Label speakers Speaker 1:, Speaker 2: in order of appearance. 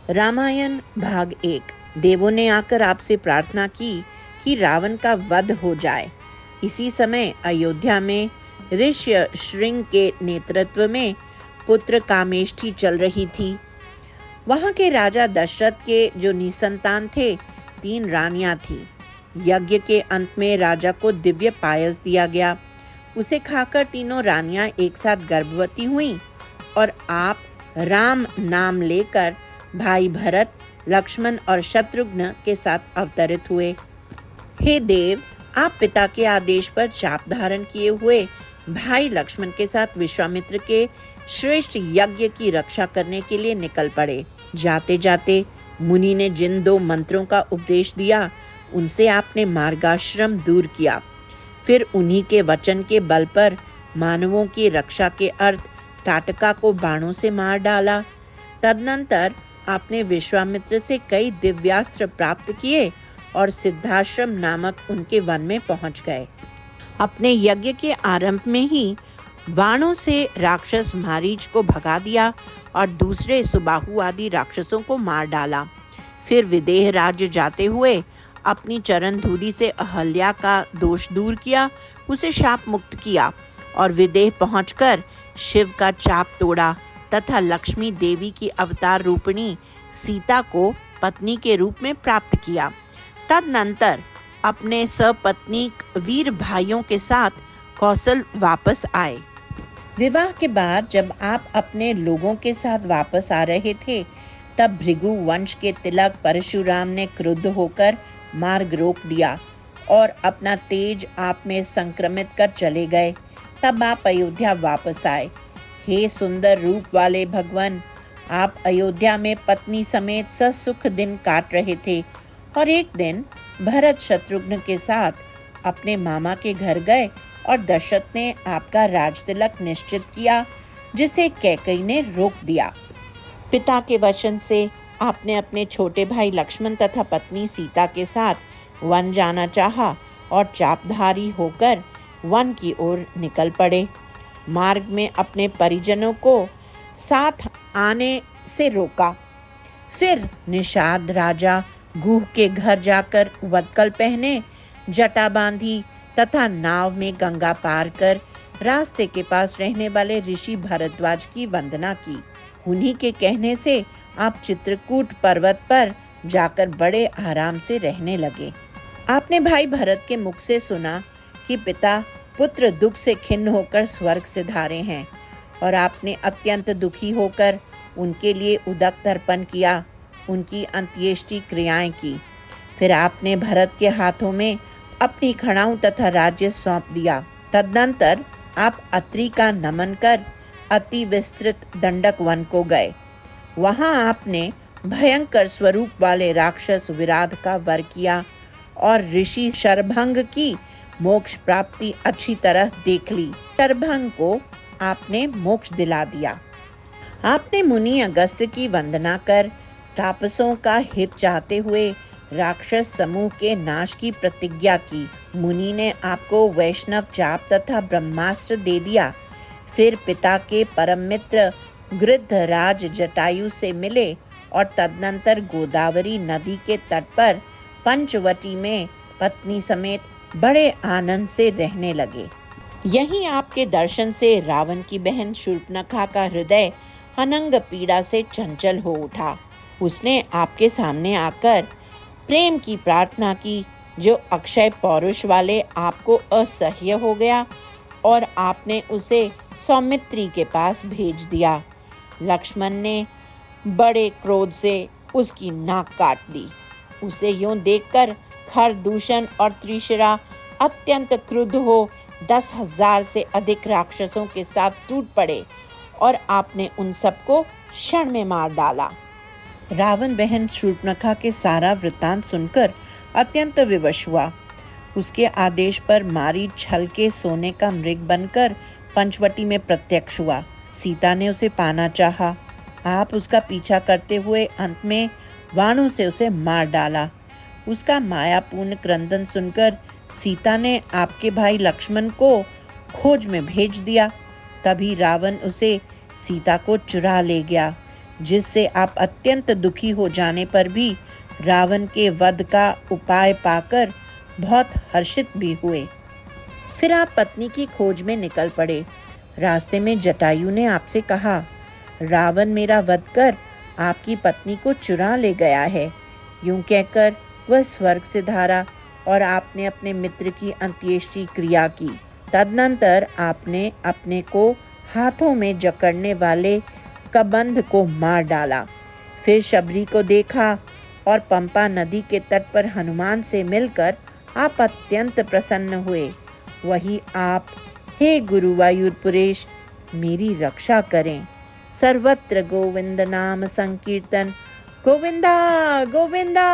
Speaker 1: रामायण भाग 1। देवों ने आकर आपसे प्रार्थना की कि रावण का वध हो जाए। इसी समय अयोध्या में ऋष्य श्रृंग के नेतृत्व में पुत्र कामेष्ठी चल रही थी। वहां के राजा दशरथ के जो निसंतान थे, 3 रानियां थीं। यज्ञ के अंत में राजा को दिव्य पायस दिया गया। उसे खाकर तीनों रानियां एक साथ गर्भवती हुईं और आप राम नाम लेकर भाई भरत, लक्ष्मण और शत्रुघ्न के साथ अवतरित हुए। हे देव, आप पिता के आदेश पर चाप धारण किए हुए भाई लक्ष्मण के साथ विश्वामित्र के श्रेष्ठ यज्ञ की रक्षा करने के लिए निकल पड़े। जाते जाते मुनि ने जिन 2 मंत्रों का उपदेश दिया, उनसे आपने मार्गाश्रम दूर किया। फिर उन्हीं के वचन के बल पर मानवों की रक्षा के अर्थ ताटका को बाणों से मार डाला। तदनंतर आपने विश्वामित्र से कई दिव्यास्त्र प्राप्त किए और सिद्धाश्रम नामक उनके वन में पहुंच गए। अपने यज्ञ के आरंभ में ही बाणों से राक्षस मारीच को भगा दिया और दूसरे सुबाहु आदि राक्षसों को मार डाला। फिर विदेह राज्य जाते हुए अपनी चरण धूलि से अहल्या का दोष दूर किया, उसे शाप मुक्त किया और विदेह पहुंचकर शिव का चाप तोड़ा तथा लक्ष्मी देवी की अवतार रूपिणी सीता को पत्नी के रूप में प्राप्त किया। तदनंतर अपने सपत्नीक वीर भाइयों के साथ कौशल वापस आए। विवाह के बाद जब आप अपने लोगों के साथ वापस आ रहे थे, तब भृगु वंश के तिलक परशुराम ने क्रुद्ध होकर मार्ग रोक दिया और अपना तेज आप में संक्रमित कर चले गए। तब आप अयोध्या वापस आए। हे सुंदर रूप वाले भगवान, आप अयोध्या में पत्नी समेत ससुख दिन काट रहे थे और एक दिन भरत शत्रुघ्न के साथ अपने मामा के घर गए और दशरथ ने आपका राजतिलक निश्चित किया, जिसे कैकेयी ने रोक दिया। पिता के वचन से आपने अपने छोटे भाई लक्ष्मण तथा पत्नी सीता के साथ वन जाना चाहा और चापधारी होकर वन की ओर निकल पड़े। मार्ग में अपने परिजनों को साथ आने से रोका। फिर निषाद राजा गुह के घर जाकर वत्कल पहने, जटा बांधी तथा नाव में गंगा पार कर रास्ते के पास रहने वाले ऋषि भरद्वाज की वंदना की। उन्हीं के कहने से आप चित्रकूट पर्वत पर जाकर बड़े आराम से रहने लगे। आपने भाई भरत के मुख से सुना कि पिता पुत्र दुख से खिन्न होकर स्वर्ग से धारे हैं और आपने अत्यंत दुखी होकर उनके लिए उदक तर्पण किया, उनकी अंत्येष्टि क्रियाएं की। फिर आपने भरत के हाथों में अपनी खड़ाऊं तथा राज्य सौंप दिया। तदनंतर आप अत्रि का नमन कर अति विस्तृत दंडक वन को गए। वहां आपने भयंकर स्वरूप वाले राक्षस विराध का वर किया और ऋषि शरभंग की मोक्ष प्राप्ति अच्छी तरह देख ली। शरभंग को आपने मोक्ष दिला दिया। आपने मुनि अगस्त्य की वंदना कर तापसों का हित चाहते हुए राक्षस समूह के नाश की प्रतिज्ञा की। मुनि ने आपको वैष्णव चाप तथा ब्रह्मास्त्र दे दिया। फिर पिता के परम मित्र गृद्धराज जटायु से मिले और तदनंतर गोदावरी नदी के तट पर पंचवटी में पत्नी समेत बड़े आनंद से रहने लगे। यहीं आपके दर्शन से रावण की बहन शूर्पणखा का हृदय अनंग पीड़ा से चंचल हो उठा। उसने आपके सामने आकर प्रेम की प्रार्थना की, जो अक्षय पौरुष वाले आपको असह्य हो गया और आपने उसे सौमित्री के पास भेज दिया। लक्ष्मण ने बड़े क्रोध से उसकी नाक काट दी। उसे यूं देखकर खरदूषण और त्रिशिरा अत्यंत क्रुद्ध हो 10,000 से अधिक राक्षसों के साथ टूट पड़े और आपने उन सबको क्षण में मार डाला। रावण बहन शूर्पणखा के सारा वृत्तांत सुनकर अत्यंत विवश हुआ। उसके आदेश पर मारीच छल के सोने का मृग बनकर पंचवटी में प्रत्यक्ष हुआ। सीता ने उसे पाना चाहा। आप उसका पीछा करते हुए अंत में बाणों से उसे मार डाला। उसका मायापूर्ण क्रंदन सुनकर सीता ने आपके भाई लक्ष्मण को खोज में भेज दिया। तभी रावण उसे सीता को चुरा ले गया। जिससे आप अत्यंत दुखी हो जाने पर भी रावण के वध का उपाय पाकर बहुत हर्षित भी हुए। फिर आप पत्नी की खोज में निकल पड़े। रास्ते में जटायु ने आपसे कहा, रावण मेरा वध कर आपकी पत्नी को चुरा ले गया है। यूं कहकर वह स्वर्ग से धारा और आपने अपने मित्र की अंत्येष्टि क्रिया की। तदनंतर आपने अपने को हाथों में जकड़ने वाले कबंध को मार डाला। फिर शबरी को देखा और पंपा नदी के तट पर हनुमान से मिलकर आप अत्यंत प्रसन्न हुए। वही आप, हे गुरुवायूरपुरेश, मेरी रक्षा करें। सर्वत्र गोविंद नाम संकीर्तन, गोविंदा गोविंदा।